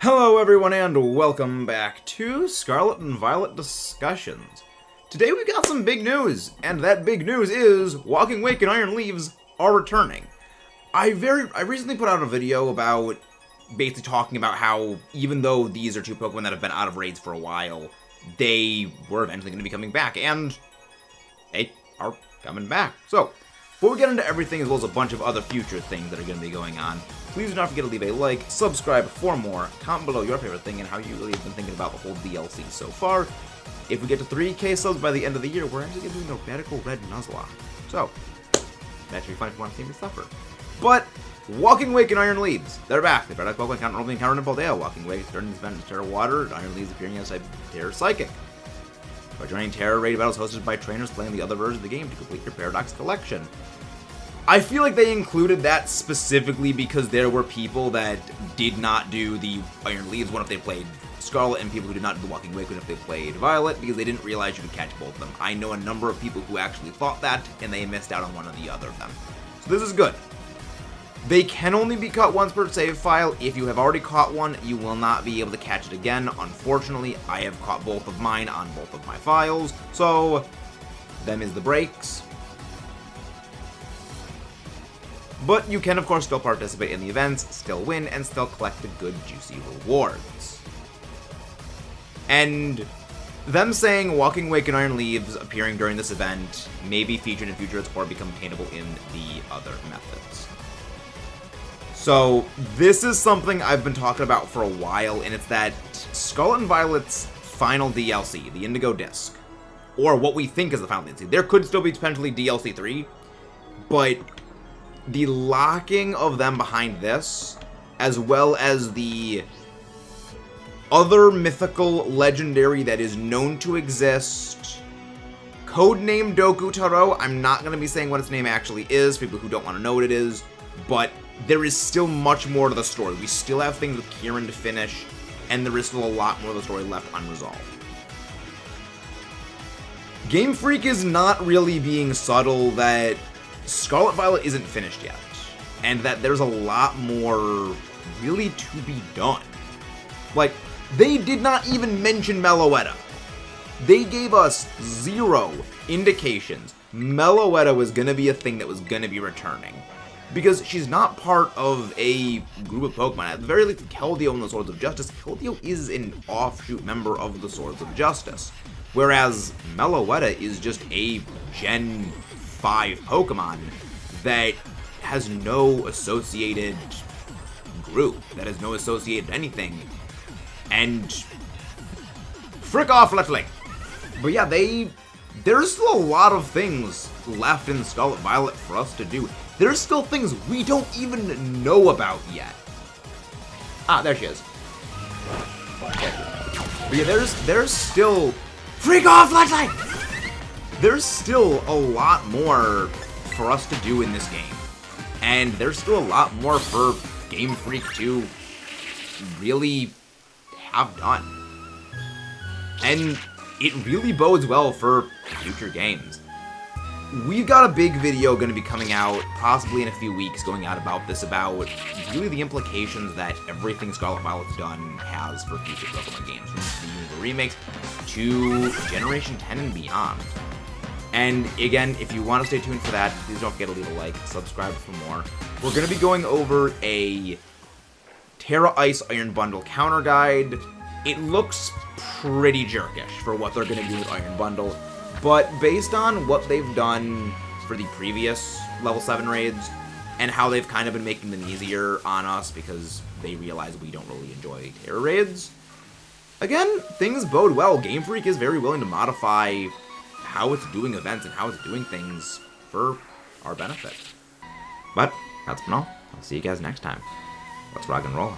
Hello everyone and welcome back to Scarlet and Violet Discussions. Today we've got some big news, and that big news is Walking Wake and Iron Leaves are returning. I recently put out a video about basically talking about how even though these are two Pokemon that have been out of raids for a while, they were eventually going to be coming back, and they are coming back. So, before we get into everything as well as a bunch of other future things that are going to be going on, please do not forget to leave a like, subscribe for more, comment below your favorite thing and how you really have been thinking about the whole DLC so far. If we get to 3K subs by the end of the year, we're actually going to be doing a Radical Red Nuzlocke. So, that should be fun if you want to see me suffer. But, Walking Wake and Iron Leaves, they're back. They've got Pokemon normally encountered in Paldea. Walking Wake turning this event into Terra Water, and Iron Leaves appearing as Terra Psychic. By joining Terra raid battles hosted by trainers playing the other version of the game to complete your Paradox collection. I feel like they included that specifically because there were people that did not do the Iron Leaves one if they played Scarlet, and people who did not do the Walking Wake one if they played Violet, because they didn't realize you could catch both of them. I know a number of people who actually thought that, and they missed out on one or the other of them. So this is good. They can only be caught once per save file. If you have already caught one, you will not be able to catch it again. Unfortunately, I have caught both of mine on both of my files, so them is the breaks. But you can, of course, still participate in the events, still win, and still collect the good, juicy rewards. And them saying Walking Wake and Iron Leaves appearing during this event may be featured in future or become obtainable in the other methods. So, this is something I've been talking about for a while, and it's that Scarlet and Violet's final DLC, the Indigo Disc, or what we think is the final DLC. There could still be potentially DLC 3, but the locking of them behind this, as well as the other mythical legendary that is known to exist, codename Doku Taro. I'm not going to be saying what its name actually is, for people who don't want to know what it is, but there is still much more to the story. We still have things with Kieran to finish, and there is still a lot more of the story left unresolved. Game Freak is not really being subtle that Scarlet Violet isn't finished yet, and that there's a lot more really to be done. Like, they did not even mention Meloetta. They gave us zero indications Meloetta was going to be a thing that was going to be returning, because she's not part of a group of Pokemon. At the very least, Keldeo and the Swords of Justice, Keldeo is an offshoot member of the Swords of Justice, whereas Meloetta is just a Gen 5 Pokemon that has no associated group, that has no associated anything, and frick off, Littling. But yeah, there's still a lot of things left in Scarlet Violet for us to do. There's still things we don't even know about yet. Ah, there she is. But yeah, there's still frick off, Littling! There's still a lot more for us to do in this game. And there's still a lot more for Game Freak to really have done. And it really bodes well for future games. We've got a big video going to be coming out, possibly in a few weeks, going out about this, about really the implications that everything Scarlet Violet's done has for future Pokemon games, from the remakes to Generation 10 and beyond. And again, if you want to stay tuned for that, please don't forget to leave a like, subscribe for more. We're going to be going over a Terra Ice Iron Bundle counter guide. It looks pretty jerkish for what they're going to do with Iron Bundle, but based on what they've done for the previous level 7 raids, and how they've kind of been making them easier on us because they realize we don't really enjoy Terra raids, again, things bode well. Game Freak is very willing to modify how it's doing events and how it's doing things for our benefit. But that's been all. I'll see you guys next time. Let's rock and roll.